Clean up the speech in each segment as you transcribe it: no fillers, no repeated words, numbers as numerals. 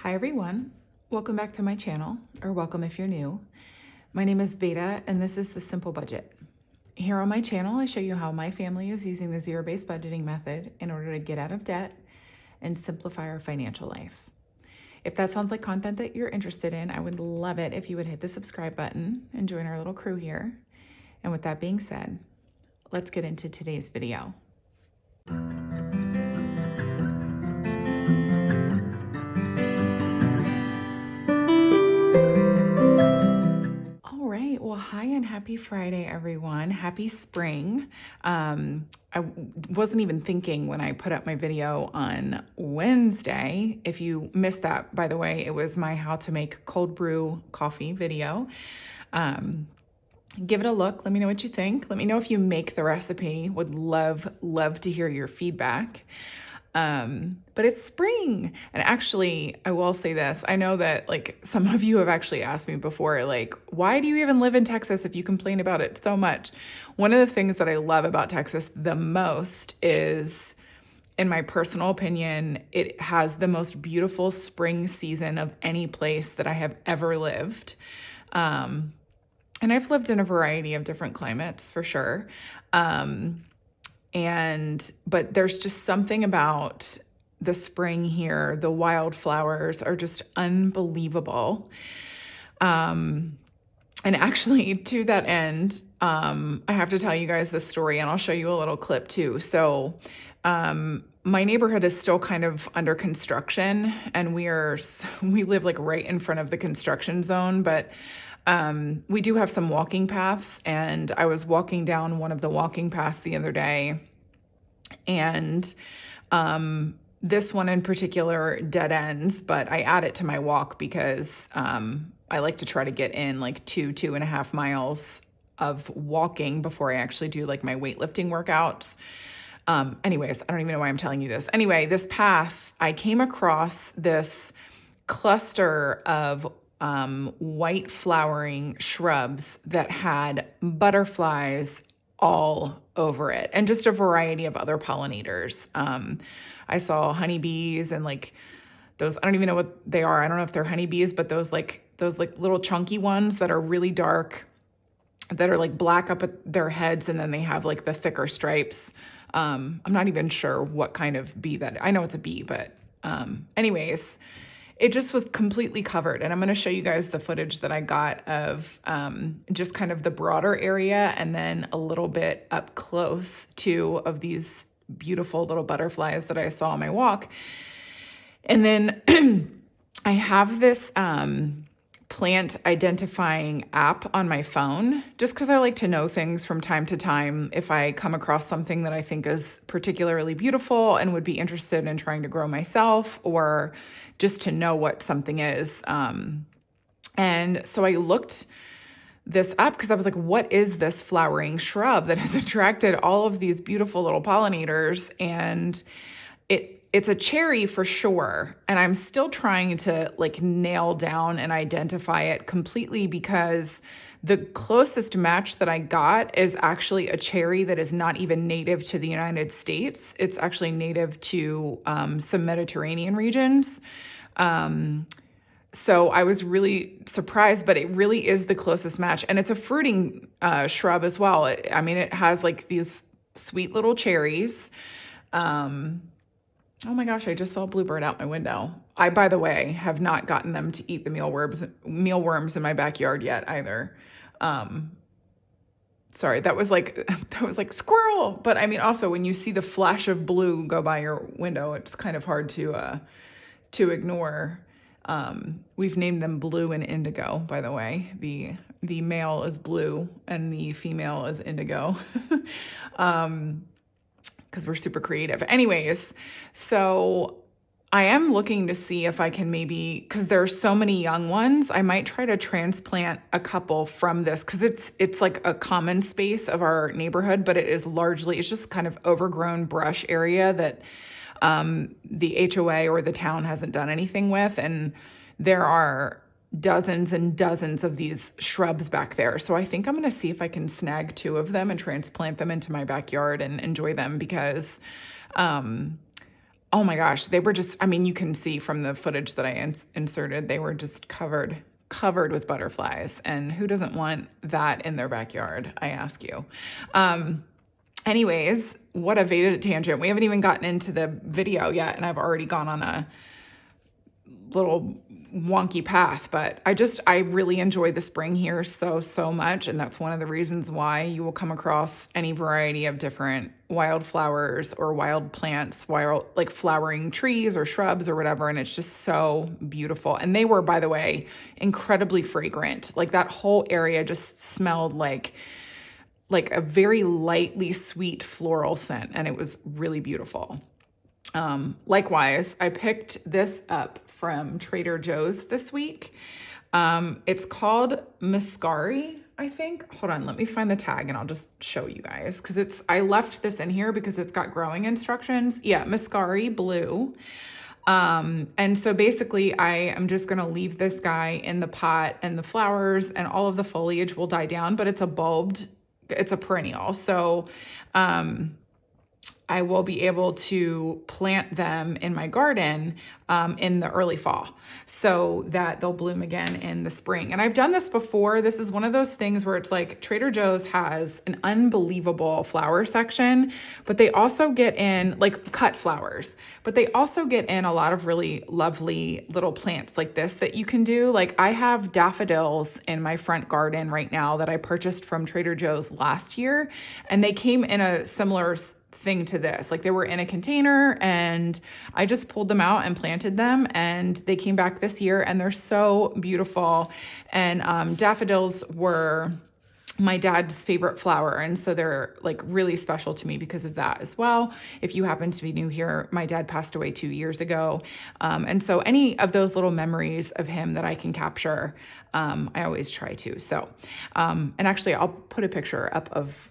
Hi everyone, welcome back to my channel, or welcome if you're new. My name is Beta and this is The Simple Budget. Here on my channel, I show you how my family is using the zero-based budgeting method in order to get out of debt and simplify our financial life. If that sounds like content that you're interested in, I would love it if you would hit the subscribe button and join our little crew here. And with that being said, let's get into today's video. Well, hi and happy Friday, everyone. Happy spring. I wasn't even thinking when I put up my video on Wednesday. If you missed that, by the way, it was my how to make cold brew coffee video. Give it a look. Let me know what you think. Let me know if you make the recipe. Would love to hear your feedback. But it's spring. And actually, I will say this. I know that like some of you have actually asked me before, like, why do you even live in Texas if you complain about it so much? One of the things that I love about Texas the most is, in my personal opinion, it has the most beautiful spring season of any place that I have ever lived. And I've lived in a variety of different climates for sure. But there's just something about the spring here. The wildflowers are just unbelievable. And actually to that end, I have to tell you guys this story and I'll show you a little clip too. So, my neighborhood is still kind of under construction and we live like right in front of the construction zone, but we do have some walking paths, and I was walking down one of the walking paths the other day, and this one in particular dead ends, but I add it to my walk because I like to try to get in like 2.5 miles of walking before I actually do like my weightlifting workouts. Anyways, I don't even know why I'm telling you this. Anyway, this path, I came across this cluster of white flowering shrubs that had butterflies all over it and just a variety of other pollinators. I saw honeybees and like those, I don't even know what they are. I don't know if they're honeybees, but those little chunky ones that are really dark, that are like black up at their heads. And then they have like the thicker stripes. I'm not even sure what kind of bee that, I know it's a bee, but anyways, it just was completely covered. And I'm going to show you guys the footage that I got of just kind of the broader area and then a little bit up close of these beautiful little butterflies that I saw on my walk. And then I have this plant identifying app on my phone just because I like to know things from time to time if I come across something that I think is particularly beautiful and would be interested in trying to grow myself, or just to know what something is. And so I looked this up because I was like, what is this flowering shrub that has attracted all of these beautiful little pollinators? And it's a cherry for sure. And I'm still trying to like nail down and identify it completely because the closest match that I got is actually a cherry that is not even native to the United States. It's actually native to some Mediterranean regions. So I was really surprised, but it really is the closest match. And it's a fruiting shrub as well. It has like these sweet little cherries. Oh my gosh, I just saw a bluebird out my window. I, by the way, have not gotten them to eat the mealworms in my backyard yet either. Sorry, that was like squirrel. But I mean, also when you see the flash of blue go by your window, it's kind of hard to ignore. We've named them Blue and Indigo, by the way. The male is blue and the female is indigo. Because we're super creative. Anyways, so I am looking to see if I can maybe, because there are so many young ones, I might try to transplant a couple from this, because it's like a common space of our neighborhood, but it's just kind of overgrown brush area that the HOA or the town hasn't done anything with. And there are dozens and dozens of these shrubs back there. So I think I'm going to see if I can snag 2 of them and transplant them into my backyard and enjoy them, because oh my gosh, they were just, I mean, you can see from the footage that I inserted, they were just covered with butterflies. And who doesn't want that in their backyard? I ask you. Anyways, what a Veda tangent. We haven't even gotten into the video yet, and I've already gone on a little wonky path, but I really enjoy the spring here so much. And that's one of the reasons why you will come across any variety of different wildflowers or wild plants, like flowering trees or shrubs or whatever. And it's just so beautiful. And they were, by the way, incredibly fragrant. Like that whole area just smelled like a very lightly sweet floral scent. And it was really beautiful. Likewise, I picked this up from Trader Joe's this week. It's called Muscari, I think. Hold on, let me find the tag and I'll just show you guys, because I left this in here because it's got growing instructions. Yeah, Muscari blue. And so basically I am just going to leave this guy in the pot, and the flowers and all of the foliage will die down, but it's a perennial. So, I will be able to plant them in my garden in the early fall so that they'll bloom again in the spring. And I've done this before. This is one of those things where it's like Trader Joe's has an unbelievable flower section, but they also get in like cut flowers, but they also get in a lot of really lovely little plants like this that you can do. Like I have daffodils in my front garden right now that I purchased from Trader Joe's last year, and they came in a similar thing to this. Like they were in a container and I just pulled them out and planted them, and they came back this year and they're so beautiful. And daffodils were my dad's favorite flower, and so they're like really special to me because of that as well. If you happen to be new here, my dad passed away 2 years ago. And so any of those little memories of him that I can capture, I always try to. So, and actually I'll put a picture up of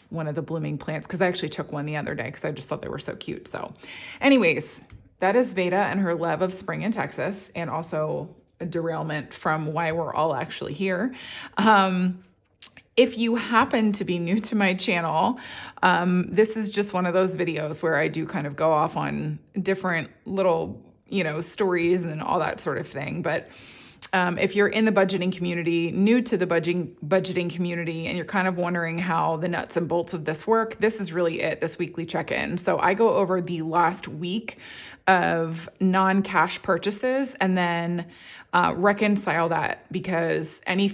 one of the blooming plants, because I actually took one the other day because I just thought they were so cute. So anyways, that is Veda and her love of spring in Texas, and also a derailment from why we're all actually here. If you happen to be new to my channel, this is just one of those videos where I do kind of go off on different little, stories and all that sort of thing. But if you're in the budgeting community, new to the budgeting community, and you're kind of wondering how the nuts and bolts of this work, this is really it, this weekly check-in. So I go over the last week of non-cash purchases and then reconcile that, because any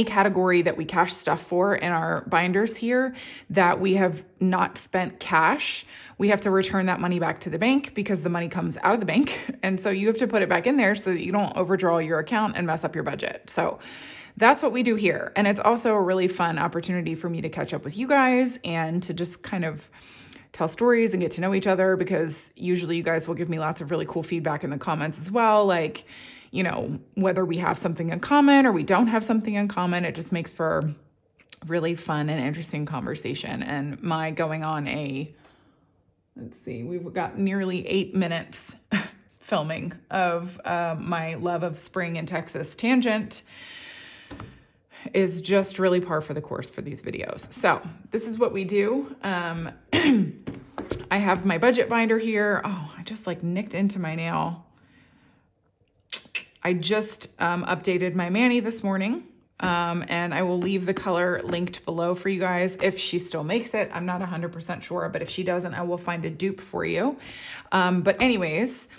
category that we cash stuff for in our binders here that we have not spent cash, we have to return that money back to the bank because the money comes out of the bank. And so you have to put it back in there so that you don't overdraw your account and mess up your budget. So that's what we do here. And it's also a really fun opportunity for me to catch up with you guys and to just kind of tell stories and get to know each other, because usually you guys will give me lots of really cool feedback in the comments as well. Like, whether we have something in common or we don't have something in common, it just makes for really fun and interesting conversation. And my going on let's see, we've got nearly 8 minutes filming of my love of spring in Texas tangent is just really par for the course for these videos. So this is what we do. I have my budget binder here. Oh, I just nicked into my nail. I just updated my Manny this morning, and I will leave the color linked below for you guys if she still makes it. I'm not 100% sure, but if she doesn't, I will find a dupe for you. But anyways,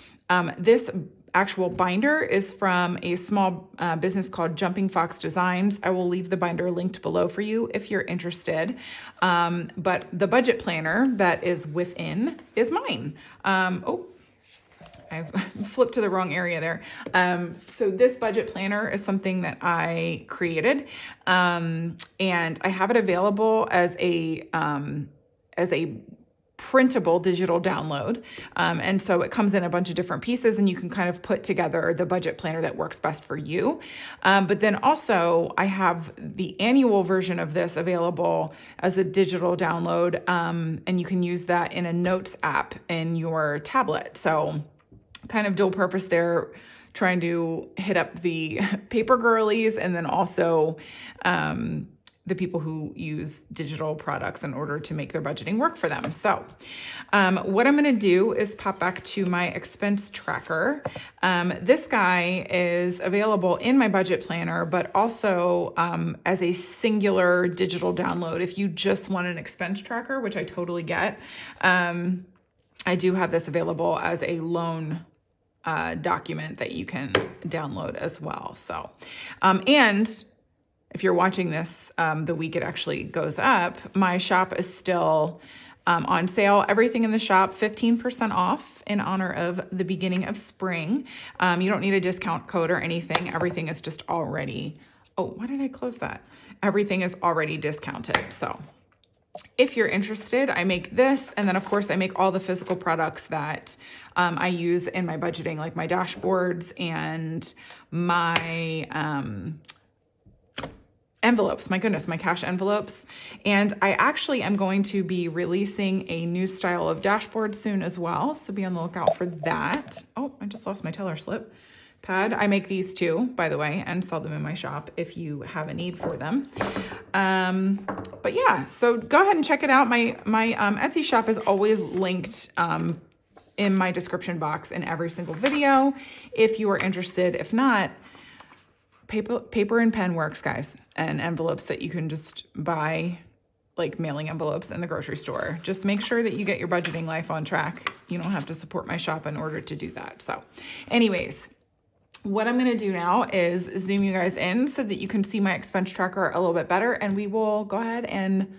this actual binder is from a small business called Jumping Fox Designs. I will leave the binder linked below for you if you're interested. But the budget planner that is within is mine. I've flipped to the wrong area there. So this budget planner is something that I created, and I have it available as a printable digital download. And so it comes in a bunch of different pieces, and you can kind of put together the budget planner that works best for you. But then also I have the annual version of this available as a digital download. And you can use that in a notes app in your tablet. So kind of dual purpose there, trying to hit up the paper girlies and then also the people who use digital products in order to make their budgeting work for them. So what I'm going to do is pop back to my expense tracker. This guy is available in my budget planner, but also as a singular digital download. If you just want an expense tracker, which I totally get, I do have this available as a loan document that you can download as well. So, and if you're watching this the week it actually goes up, my shop is still on sale. Everything in the shop, 15% off in honor of the beginning of spring. You don't need a discount code or anything. Everything is just already, oh, why did I close that? Everything is already discounted. So if you're interested, I make this. And then of course I make all the physical products that I use in my budgeting, like my dashboards and my envelopes, my goodness, my cash envelopes. And I actually am going to be releasing a new style of dashboard soon as well. So be on the lookout for that. Oh, I just lost my teller slip pad. I make these too, by the way, and sell them in my shop if you have a need for them. But yeah, so go ahead and check it out. My Etsy shop is always linked in my description box in every single video if you are interested. If not, paper and pen works, guys, and envelopes that you can just buy, like mailing envelopes in the grocery store. Just make sure that you get your budgeting life on track. You don't have to support my shop in order to do that. So anyways, what I'm going to do now is zoom you guys in so that you can see my expense tracker a little bit better, and we will go ahead and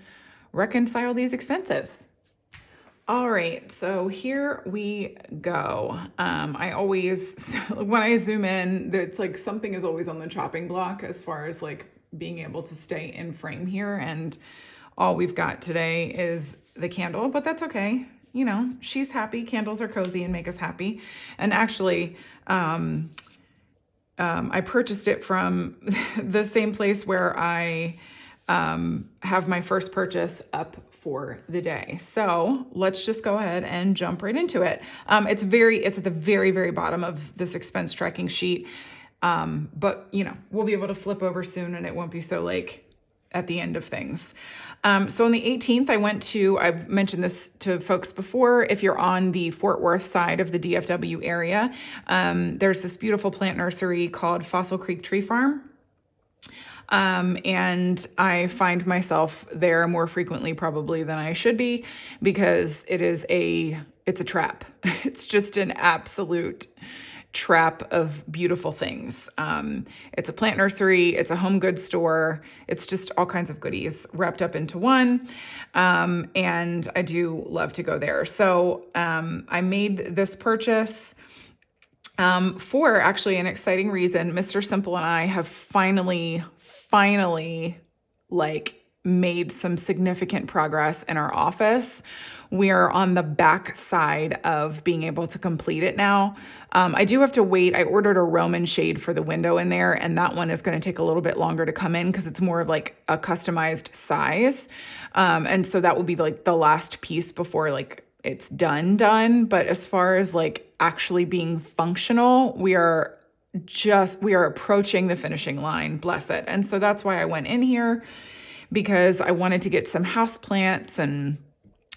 reconcile these expenses. All right, so here we go. I always, when I zoom in, it's like something is always on the chopping block as far as like being able to stay in frame here. And all we've got today is the candle, but that's okay. You know, she's happy. Candles are cozy and make us happy. And actually, I purchased it from the same place where I have my first purchase up for the day. So let's just go ahead and jump right into it. It's at the very, very bottom of this expense tracking sheet. But you know, we'll be able to flip over soon and it won't be so like at the end of things. So on the 18th, I've mentioned this to folks before. If you're on the Fort Worth side of the DFW area, there's this beautiful plant nursery called Fossil Creek Tree Farm. And I find myself there more frequently probably than I should be, because it's a trap. It's just an absolute trap of beautiful things. It's a plant nursery. It's a home goods store. It's just all kinds of goodies wrapped up into one. And I do love to go there. So, I made this purchase for actually an exciting reason. Mr. Simple and I have finally like made some significant progress in our office. We are on the back side of being able to complete it now. I do have to wait. I ordered a Roman shade for the window in there, and that one is going to take a little bit longer to come in because it's more of like a customized size. And so that will be like the last piece before like it's done. But as far as like actually being functional, we are approaching the finishing line, bless it. And so that's why I went in here, because I wanted to get some houseplants and,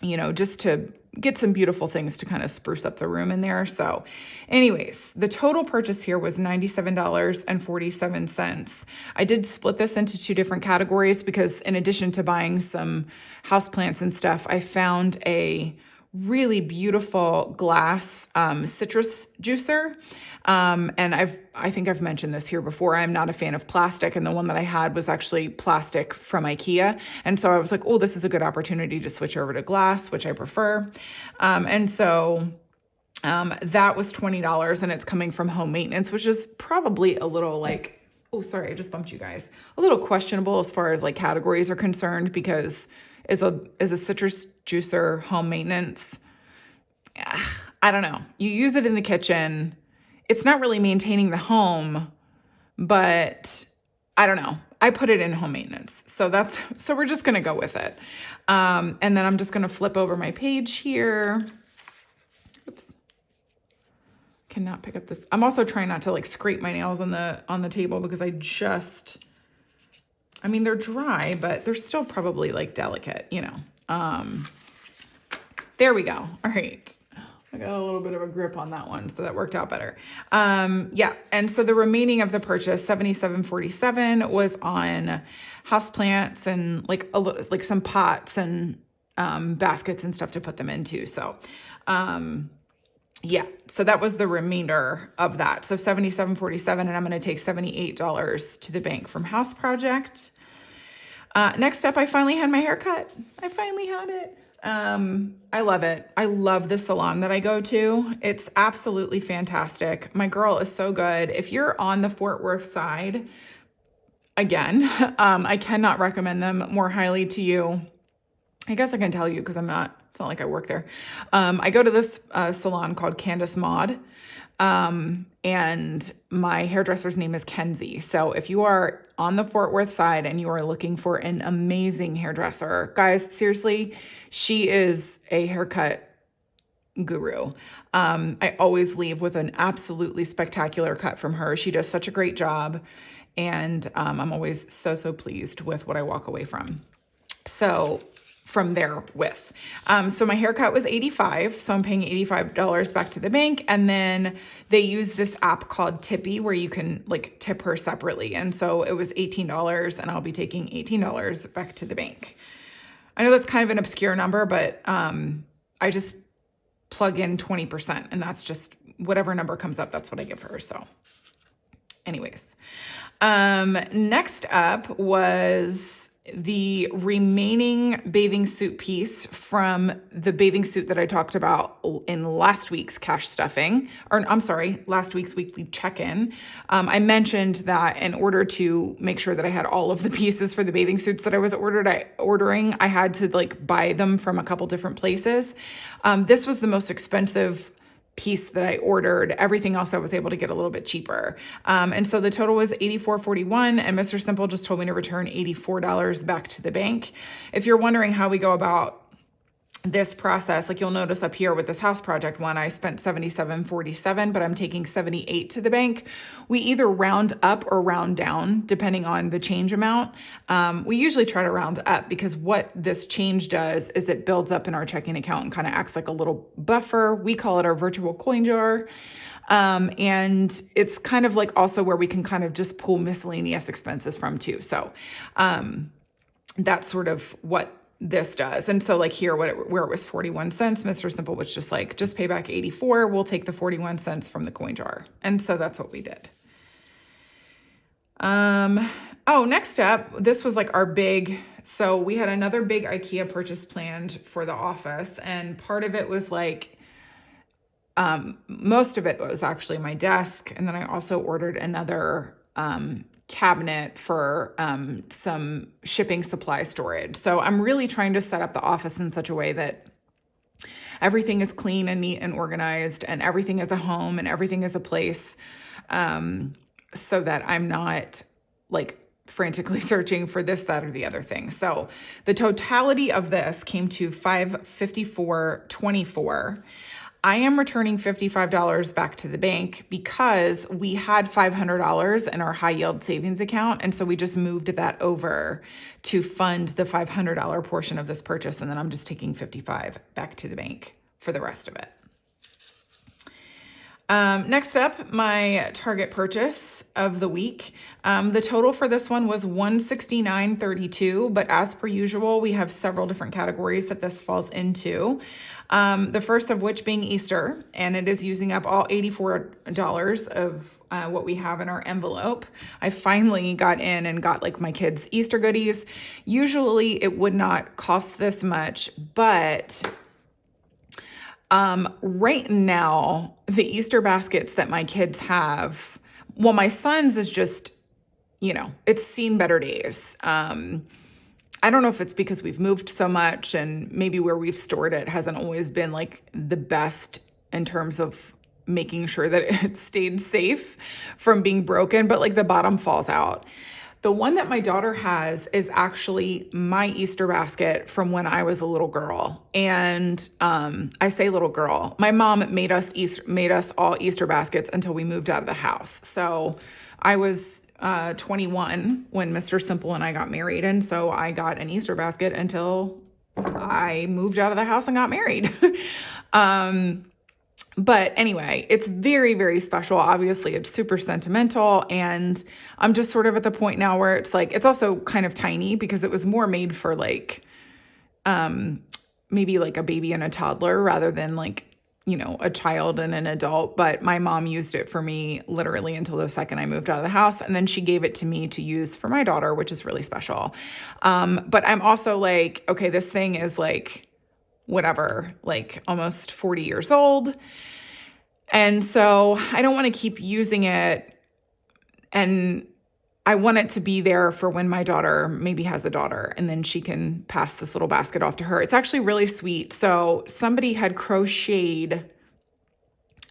you know, just to get some beautiful things to kind of spruce up the room in there. So anyways, the total purchase here was $97.47. I did split this into two different categories because in addition to buying some houseplants and stuff, I found a really beautiful glass citrus juicer. And I think I've mentioned this here before. I'm not a fan of plastic, and the one that I had was actually plastic from IKEA. And so I was like, oh, this is a good opportunity to switch over to glass, which I prefer. And so that was $20, and it's coming from Home Maintenance, which is probably a little like, oh, sorry, I just bumped you guys. A little questionable as far as like categories are concerned, because is a citrus juicer home maintenance? I don't know. You use it in the kitchen. It's not really maintaining the home, but I don't know. I put it in home maintenance. So we're just going to go with it. And then I'm just going to flip over my page here. Oops. Cannot pick up this. I'm also trying not to like scrape my nails on the table because I just I mean, they're dry, but they're still probably like delicate, There we go. All right. I got a little bit of a grip on that one, so that worked out better. Yeah, and so the remaining of the purchase, $77.47, was on houseplants and like some pots and baskets and stuff to put them into. So, yeah, so that was the remainder of that. So $77.47, and I'm going to take $78 to the bank from House Project. Next up, I finally had my hair cut. I finally had it. I love it. I love the salon that I go to. It's absolutely fantastic. My girl is so good. If you're on the Fort Worth side, again, I cannot recommend them more highly to you. I guess I can tell you because it's not like I work there. I go to this salon called Candace Maud. And my hairdresser's name is Kenzie. So if you are on the Fort Worth side and you are looking for an amazing hairdresser, guys, seriously, she is a haircut guru. I always leave with an absolutely spectacular cut from her. She does such a great job. And I'm always so pleased with what I walk away from. So my haircut was $85. So I'm paying $85 back to the bank. And then they use this app called Tippy where you can like tip her separately. And so it was $18 and I'll be taking $18 back to the bank. I know that's kind of an obscure number, but I just plug in 20% and that's just whatever number comes up. That's what I give her. So anyways, next up was the remaining bathing suit piece from the bathing suit that I talked about in last week's last week's weekly check-in. I mentioned that in order to make sure that I had all of the pieces for the bathing suits that I was ordering, I had to like buy them from a couple different places. This was the most expensive piece that I ordered. Everything else I was able to get a little bit cheaper. And so the total was $84.41 and Mr. Simple just told me to return $84 back to the bank. If you're wondering how we go about this process, like you'll notice up here with this House Project one, I spent $77.47, but I'm taking $78 to the bank. We either round up or round down depending on the change amount. We usually try to round up because what this change does is it builds up in our checking account and kind of acts like a little buffer. We call it our virtual coin jar. And it's kind of like also where we can kind of just pull miscellaneous expenses from too. So that's sort of what this does. And so like here, where it was 41 cents, Mr. Simple was just like, just pay back 84. We'll take the 41 cents from the coin jar. And so that's what we did. Next up, this was like so we had another big IKEA purchase planned for the office. And part of it was like, most of it was actually my desk. And then I also ordered another, cabinet for some shipping supply storage. So I'm really trying to set up the office in such a way that everything is clean and neat and organized and everything is a home and everything is a place, so that I'm not like frantically searching for this, that, or the other thing. So the totality of this came to $554.24. I am returning $55 back to the bank because we had $500 in our high yield savings account. And so we just moved that over to fund the $500 portion of this purchase. And then I'm just taking $55 back to the bank for the rest of it. Next up, my Target purchase of the week. The total for this one was $169.32, but as per usual, we have several different categories that this falls into. The first of which being Easter, and it is using up all $84 of what we have in our envelope. I finally got in and got like my kids' Easter goodies. Usually it would not cost this much, but right now, the Easter baskets that my kids have, well, my son's is just, it's seen better days. I don't know if it's because we've moved so much and maybe where we've stored it hasn't always been like the best in terms of making sure that it stayed safe from being broken, but like the bottom falls out. The one that my daughter has is actually my Easter basket from when I was a little girl. And I say little girl. My mom made us all Easter baskets until we moved out of the house. So I was 21 when Mr. Simple and I got married. And so I got an Easter basket until I moved out of the house and got married. But anyway, it's very, very special. Obviously, it's super sentimental. And I'm just sort of at the point now where it's like, it's also kind of tiny because it was more made for like, maybe like a baby and a toddler rather than like, you know, a child and an adult. But my mom used it for me literally until the second I moved out of the house. And then she gave it to me to use for my daughter, which is really special. But I'm also like, okay, this thing is like, whatever, like almost 40 years old. And so I don't want to keep using it. And I want it to be there for when my daughter maybe has a daughter and then she can pass this little basket off to her. It's actually really sweet. So somebody had crocheted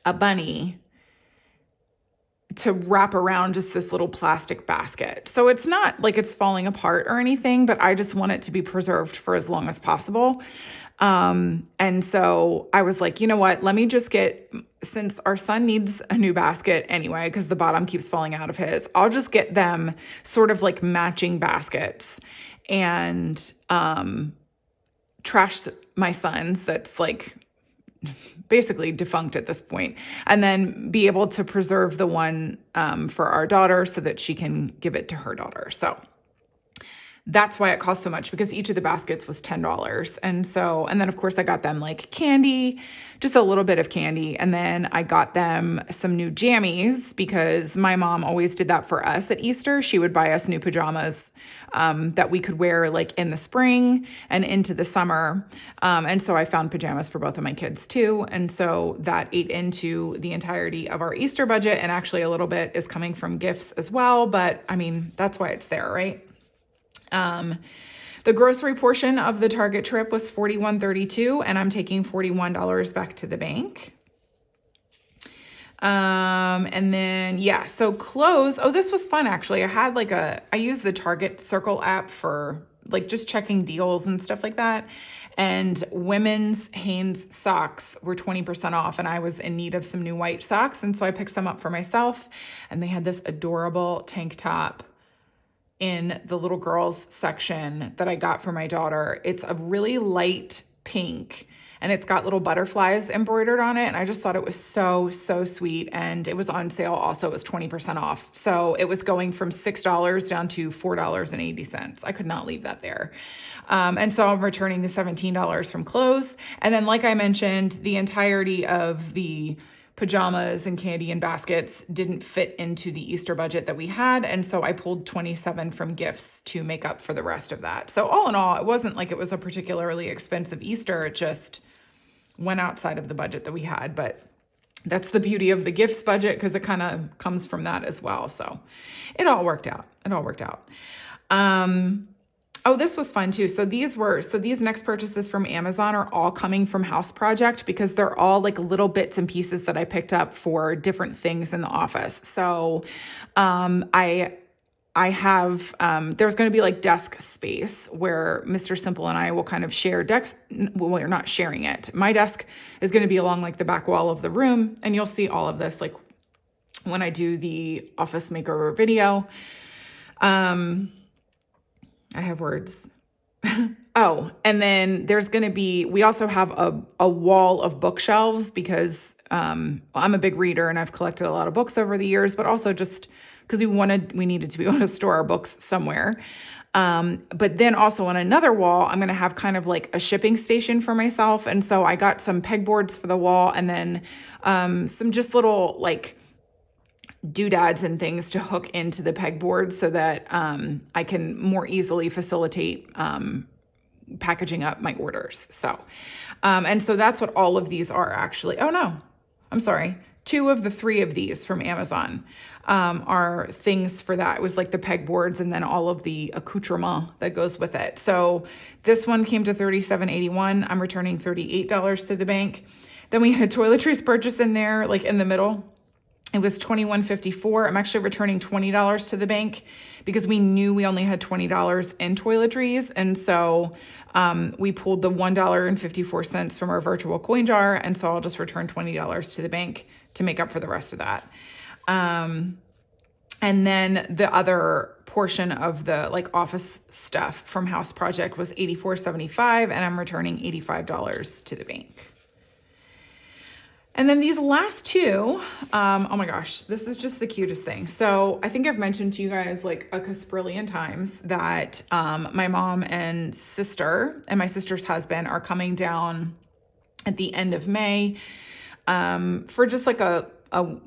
a bunny to wrap around just this little plastic basket. So it's not like it's falling apart or anything, but I just want it to be preserved for as long as possible. And so I was like, you know what, let me just since our son needs a new basket anyway, because the bottom keeps falling out of his, I'll just get them sort of like matching baskets and, trash my son's that's like basically defunct at this point, and then be able to preserve the one, for our daughter so that she can give it to her daughter. So that's why it cost so much, because each of the baskets was $10. And then of course I got them like candy, just a little bit of candy. And then I got them some new jammies because my mom always did that for us at Easter. She would buy us new pajamas, that we could wear like in the spring and into the summer. And so I found pajamas for both of my kids too. And so that ate into the entirety of our Easter budget. And actually a little bit is coming from gifts as well. But I mean, that's why it's there, right? The grocery portion of the Target trip was $41.32, and I'm taking $41 back to the bank. And then, yeah, so clothes. Oh, this was fun, actually. I used the Target Circle app for like just checking deals and stuff like that. And women's Hanes socks were 20% off, and I was in need of some new white socks. And so I picked some up for myself, and they had this adorable tank top in the little girls section that I got for my daughter. It's a really light pink and it's got little butterflies embroidered on it. And I just thought it was so, so sweet. And it was on sale also. It was 20% off. So it was going from $6 down to $4.80. I could not leave that there. And so I'm returning the $17 from clothes. And then, like I mentioned, the entirety of the pajamas and candy and baskets didn't fit into the Easter budget that we had. And so I pulled 27 from gifts to make up for the rest of that. So all in all, it wasn't like it was a particularly expensive Easter. It just went outside of the budget that we had. But that's the beauty of the gifts budget, because it kind of comes from that as well. So it all worked out. Oh, this was fun too. So these next purchases from Amazon are all coming from House Project, because they're all like little bits and pieces that I picked up for different things in the office. So, I have, there's going to be like desk space where Mr. Simple and I will kind of share desks. Well, we're not sharing it. My desk is going to be along like the back wall of the room. And you'll see all of this like when I do the office makeover video. I have words. Oh, and then there's going to be, we also have a wall of bookshelves because I'm a big reader and I've collected a lot of books over the years, but also just because we needed to be able to store our books somewhere. But then also on another wall, I'm going to have kind of like a shipping station for myself. And so I got some pegboards for the wall, and then some just little like doodads and things to hook into the pegboard so that I can more easily facilitate packaging up my orders. So, and so that's what all of these are actually. Oh no, I'm sorry. 2 of the 3 of these from Amazon are things for that. It was like the pegboards and then all of the accoutrement that goes with it. So this one came to $37.81. I'm returning $38 to the bank. Then we had toiletries purchase in there, like in the middle. It was $21.54. I'm actually returning $20 to the bank because we knew we only had $20 in toiletries. And so we pulled the $1.54 from our virtual coin jar. And so I'll just return $20 to the bank to make up for the rest of that. And then the other portion of the like office stuff from House Project was $84.75, and I'm returning $85 to the bank. And then these last two, oh my gosh, this is just the cutest thing. So I think I've mentioned to you guys like a quadrillion times that my mom and sister and my sister's husband are coming down at the end of May for just like a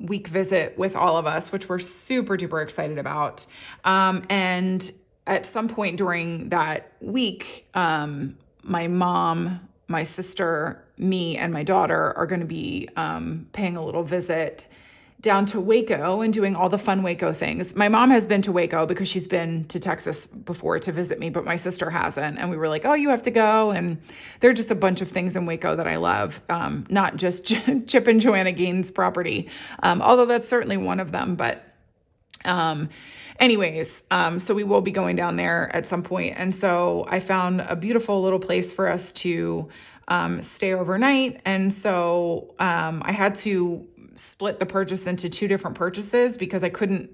week visit with all of us, which we're super duper excited about. And at some point during that week, my mom, my sister, me, and my daughter are going to be paying a little visit down to Waco and doing all the fun Waco things. My mom has been to Waco because she's been to Texas before to visit me, but my sister hasn't. And we were like, oh, you have to go. And there are just a bunch of things in Waco that I love, not just Chip and Joanna Gaines' property, although that's certainly one of them. But anyways, so we will be going down there at some point. And so I found a beautiful little place for us to stay overnight. And so I had to split the purchase into two different purchases because I couldn't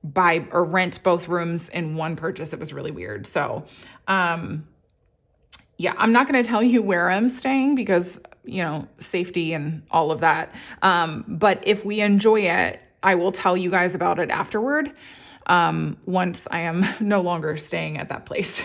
buy or rent both rooms in one purchase. It was really weird. So yeah, I'm not going to tell you where I'm staying because, you know, safety and all of that. But if we enjoy it, I will tell you guys about it afterward. Once I am no longer staying at that place.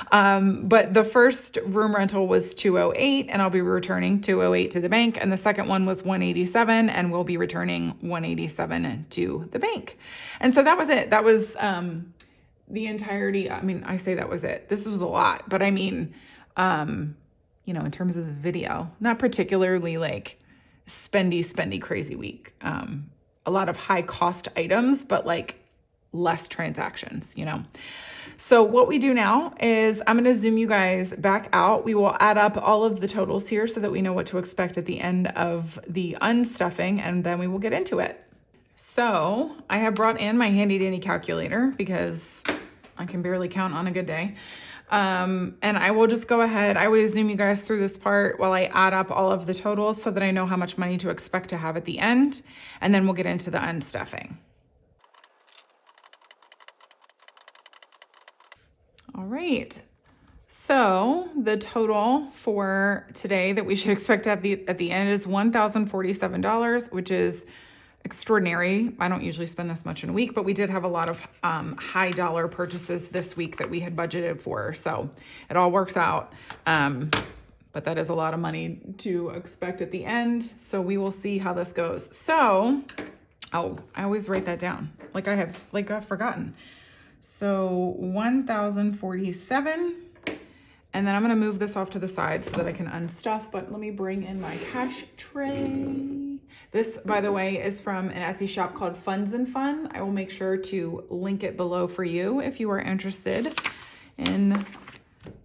But the first room rental was $208 and I'll be returning $208 to the bank. And the second one was $187 and we'll be returning $187 to the bank. And so that was it. That was, the entirety. I mean, I say that was it. This was a lot, but I mean, you know, in terms of the video, not particularly like spendy crazy week. A lot of high cost items, but like less transactions, you know? So what we do now is I'm going to zoom you guys back out. We will add up all of the totals here so that we know what to expect at the end of the unstuffing, and then we will get into it. So I have brought in my handy dandy calculator because I can barely count on a good day. And I will just go ahead. I always zoom you guys through this part while I add up all of the totals so that I know how much money to expect to have at the end. And then we'll get into the unstuffing. All right. So the total for today that we should expect to have at the end is $1,047, which is extraordinary. I don't usually spend this much in a week, but we did have a lot of high dollar purchases this week that we had budgeted for. So it all works out. But that is a lot of money to expect at the end. So we will see how this goes. So, oh, I always write that down. I've forgotten. So 1,047. And then I'm going to move this off to the side so that I can unstuff, but let me bring in my cash tray. This, by the way, is from an Etsy shop called Funds and Fun. I will make sure to link it below for you if you are interested in,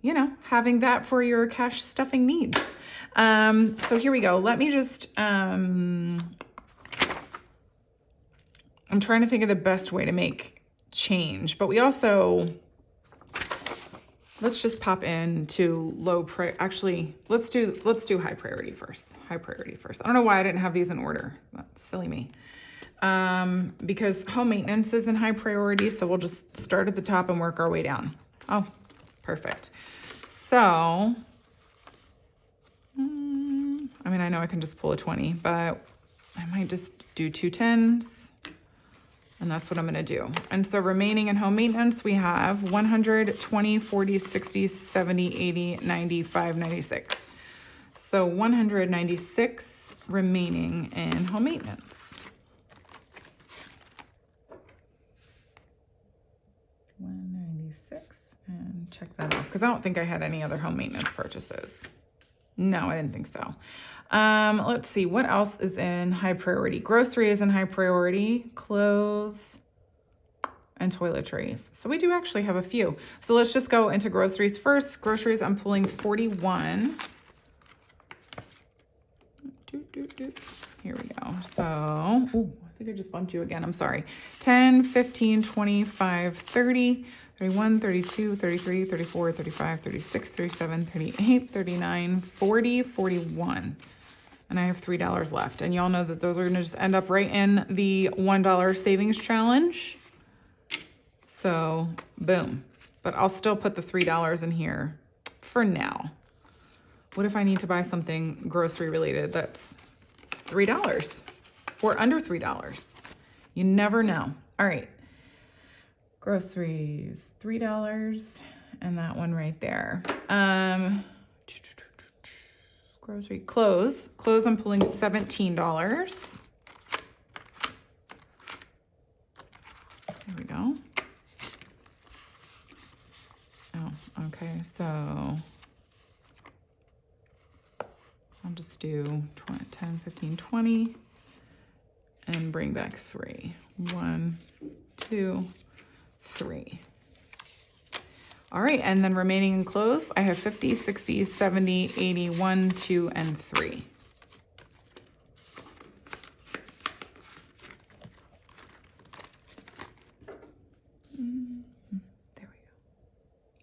you know, having that for your cash stuffing needs. So here we go. Let me just, I'm trying to think of the best way to make change, but we also, let's just pop into low priority. Actually, let's do high priority first. High priority first. I don't know why I didn't have these in order. That's silly me. Because home maintenance is in high priority, so we'll just start at the top and work our way down. Oh, perfect. So, I mean, I know I can just pull a 20, but I might just do 2 10s. And that's what I'm going to do. And so remaining in home maintenance, we have 100, 20, 40, 60, 70, 80, 95, 96. So 196 remaining in home maintenance. 196, and check that off because I don't think I had any other home maintenance purchases. No, I didn't think so. Let's see, what else is in high priority? Grocery is in high priority, clothes, and toiletries. So we do actually have a few. So let's just go into groceries first. Groceries, I'm pulling 41. Here we go. So, ooh, I think I just bumped you again. I'm sorry. 10, 15, 25, 30, 31, 32, 33, 34, 35, 36, 37, 38, 39, 40, 41. And I have $3 left. And y'all know that those are gonna just end up right in the $1 savings challenge. So boom. But I'll still put the $3 in here for now. What if I need to buy something grocery related that's $3 or under $3? You never know. All right. Groceries, $3. And that one right there. Grocery, clothes. Clothes, I'm pulling $17. There we go. Oh, okay, so I'll just do 20, 10, 15, 20 and bring back 3. 1, 2, 3. All right, and then remaining in clothes, I have 50, 60, 70, 80, 1, 2, and 3. There we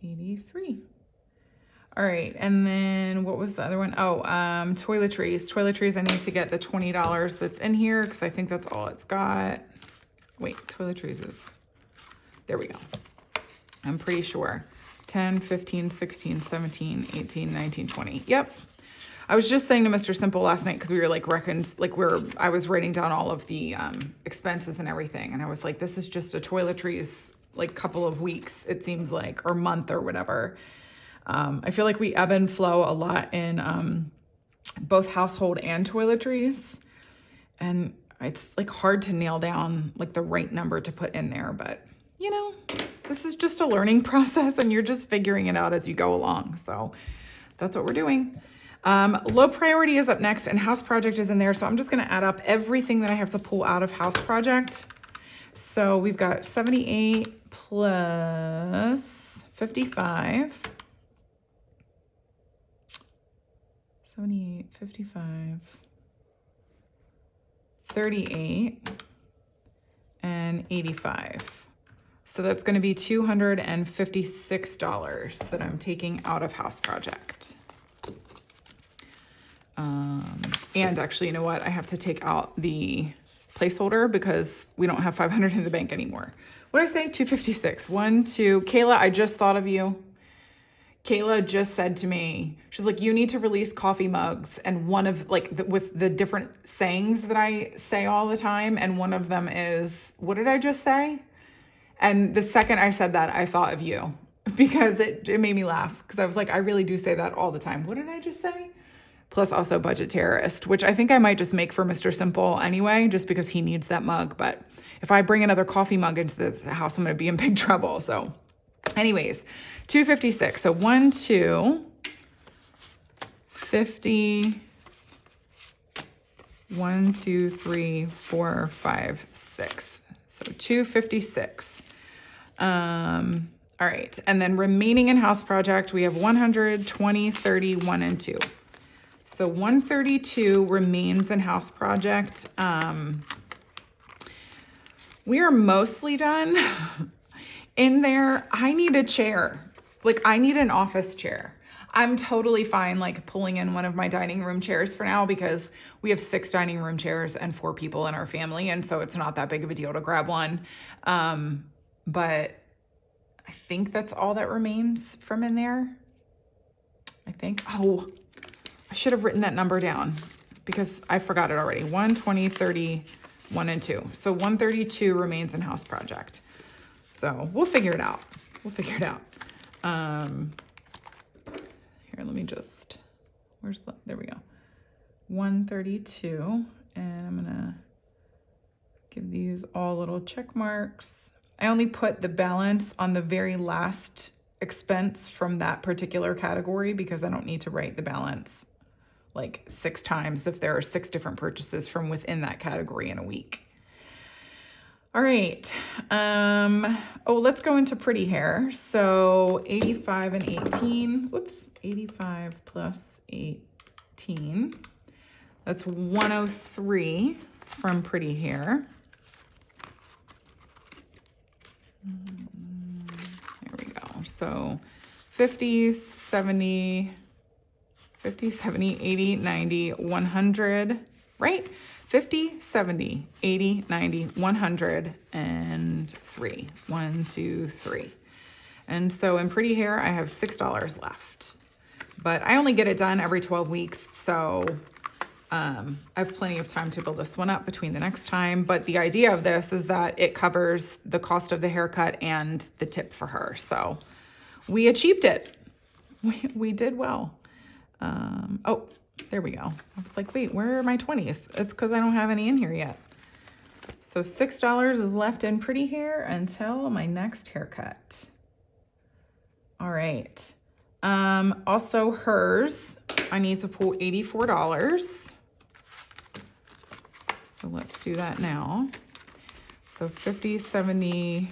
go. 83. All right, and then what was the other one? Oh, toiletries. Toiletries, I need to get the $20 that's in here because I think that's all it's got. Wait, toiletries is, there we go. I'm pretty sure. 10, 15, 16, 17, 18, 19, 20. Yep. I was just saying to Mr. Simple last night because we were like I was writing down all of the expenses and everything. And I was like, this is just a toiletries like couple of weeks, it seems like, or month or whatever. I feel like we ebb and flow a lot in both household and toiletries. And it's like hard to nail down like the right number to put in there, but you know, this is just a learning process and you're just figuring it out as you go along. So that's what we're doing. Low priority is up next and house project is in there. So I'm just going to add up everything that I have to pull out of house project. So we've got 78 plus 55. 78, 55, 38, and 85. So that's going to be $256 that I'm taking out of house project. And actually, you know what? I have to take out the placeholder because we don't have 500 in the bank anymore. What did I say? 256. 1, 2. Kayla, I just thought of you. Kayla just said to me, she's like, you need to release coffee mugs. And one of with the different sayings that I say all the time. And one of them is, what did I just say? And the second I said that, I thought of you because it made me laugh because I was like, I really do say that all the time. What did I just say? Plus also budget terrorist, which I think I might just make for Mr. Simple anyway, just because he needs that mug. But if I bring another coffee mug into the house, I'm going to be in big trouble. So anyways, 256. So 1, 2, 50, 1, 2, 3, 4, 5, 6. So 256. All right. And then remaining in house project, we have 100, 20, 30, 1, and 2. So 132 remains in house project. We are mostly done in there. I need a chair. Like I need an office chair. I'm totally fine like pulling in one of my dining room chairs for now because we have 6 dining room chairs and 4 people in our family. And so it's not that big of a deal to grab one. But I think that's all that remains from in there. I think. Oh, I should have written that number down because I forgot it already. 1, 20, 30, 1, and 2. So 132 remains in house project. So we'll figure it out. Here, let me just, there we go. 132, and I'm gonna give these all little check marks. I only put the balance on the very last expense from that particular category because I don't need to write the balance like 6 times if there are 6 different purchases from within that category in a week. All right. Oh, let's go into pretty hair. So 85 and 18. Whoops. 85 plus 18. That's 103 from pretty hair. There we go. So 50, 70, 50, 70, 80, 90, 100, right? 50, 70, 80, 90, 100, and 3. 1, 2, 3. And so in Pretty Hair, I have $6 left. But I only get it done every 12 weeks, so I have plenty of time to build this one up between the next time. But the idea of this is that it covers the cost of the haircut and the tip for her. So we achieved it. We did well. Oh, there we go. I was like, wait, where are my 20s? It's because I don't have any in here yet. So $6 is left in Pretty Hair until my next haircut. All right. Also hers, I need to pull $84. So let's do that now. So 50, 70,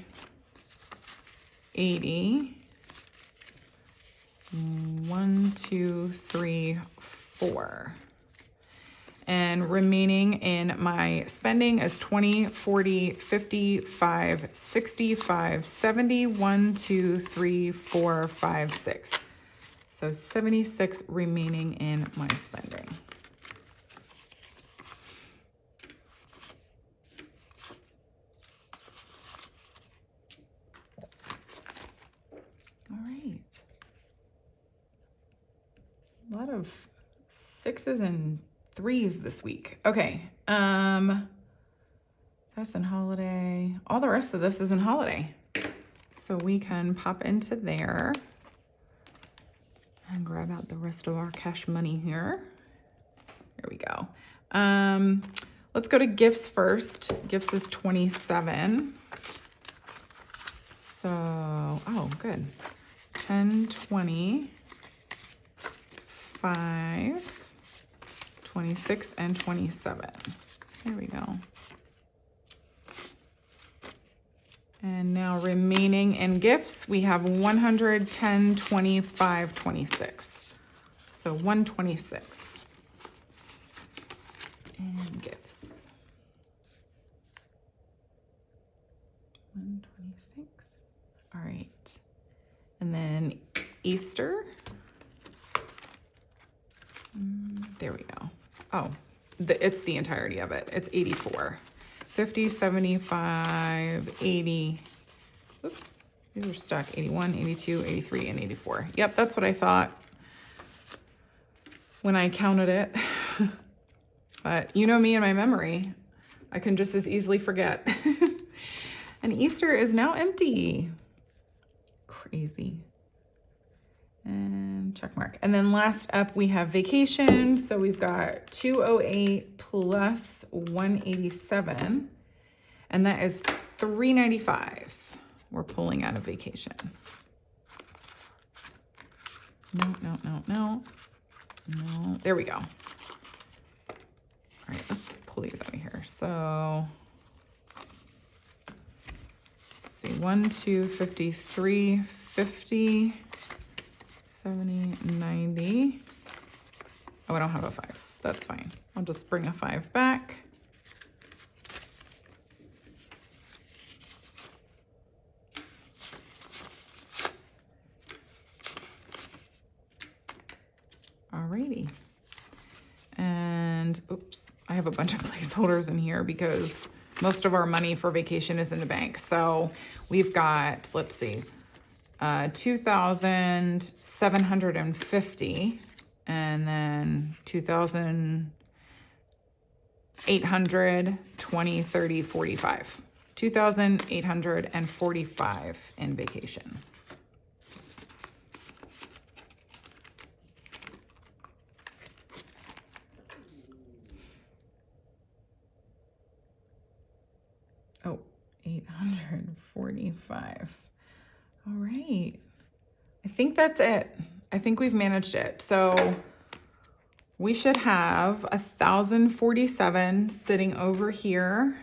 80. 1, 2, 3, 4. And remaining in my spending is 20, 40, 55, 65, 70, 1, 2, 3, 4, 5, 6. So 76 remaining in my spending. All right. A lot of 6s and 3s this week. Okay. That's in holiday. All the rest of this is in holiday. So we can pop into there and grab out the rest of our cash money here. Here we go. Let's go to gifts first. Gifts is 27. So, oh, good. 10, 20, 5, 26, and 27. There we go. And now remaining in gifts, we have 100, 10, 25, 26. So 126 in gifts. 126. All right. And then Easter. There we go. Oh, it's the entirety of it. It's 84. 50, 75, 80. Oops, these are stuck. 81, 82, 83, and 84. Yep, that's what I thought when I counted it. But you know me and my memory. I can just as easily forget. And Easter is now empty. Crazy. And check mark. And then last up we have vacation. So we've got 208 plus 187. And that is 395. We're pulling out of vacation. No. There we go. All right, let's pull these out of here. So let's see, 1, 2, 53, 50, 70, 90. Oh, I don't have a 5. That's fine. I'll just bring a 5 back. Alrighty. And oops, I have a bunch of placeholders in here because most of our money for vacation is in the bank. So we've got, let's see, 2,750 and then 2,800, 20, 30, 45. 2,845 in vacation. Oh, 845. All right. I think that's it. I think we've managed it. So we should have 1,047 sitting over here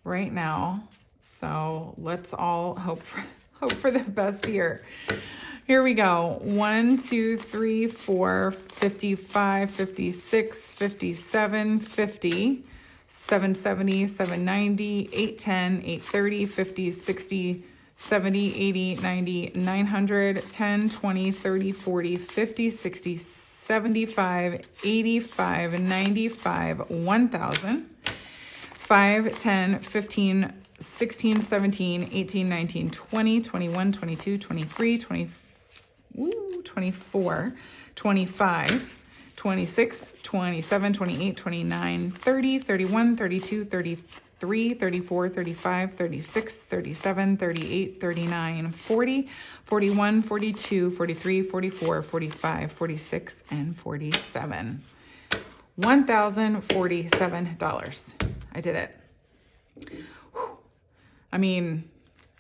right now. So let's all hope for the best here. Here we go. 1, 2, 3, 4, 55, 56, 57, 50. 770, 790, 810, 830, 50, 60, 70, 80, 90, 900, 10, 20, 30, 40, 50, 60, 75, 85, 95, 1,000, 5, 10, 15, 16, 17, 18, 19, 20, 21, 22, 23, 24, 25, 26, 27, 28, 29, 30, 31, 32, 33, 34, 35, 36, 37, 38, 39, 40, 41, 42, 43, 44, 45, 46, and 47. $1,047. I did it. Whew. I mean,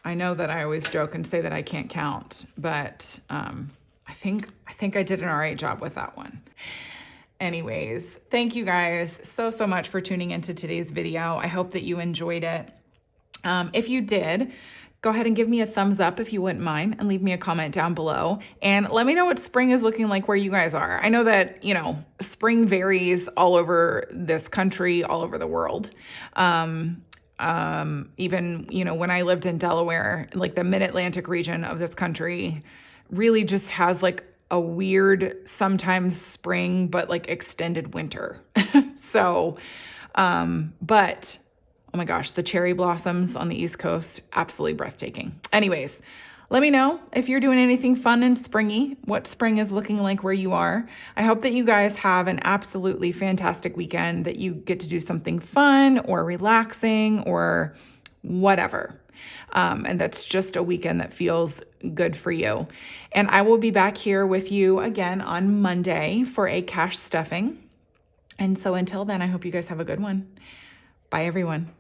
I know that I always joke and say that I can't count, but I think I did an all right job with that one. Anyways, thank you guys so much for tuning into today's video. I hope that you enjoyed it. If you did, go ahead and give me a thumbs up if you wouldn't mind, and leave me a comment down below. And let me know what spring is looking like where you guys are. I know that, spring varies all over this country, all over the world. Even, when I lived in Delaware, like the mid-Atlantic region of this country really just has like a weird, sometimes spring, but like extended winter. So, but oh my gosh, the cherry blossoms on the East Coast, absolutely breathtaking. Anyways, let me know if you're doing anything fun and springy, what spring is looking like where you are. I hope that you guys have an absolutely fantastic weekend, that you get to do something fun or relaxing or whatever. And that's just a weekend that feels good for you. And I will be back here with you again on Monday for a cash stuffing. And so until then, I hope you guys have a good one. Bye, everyone.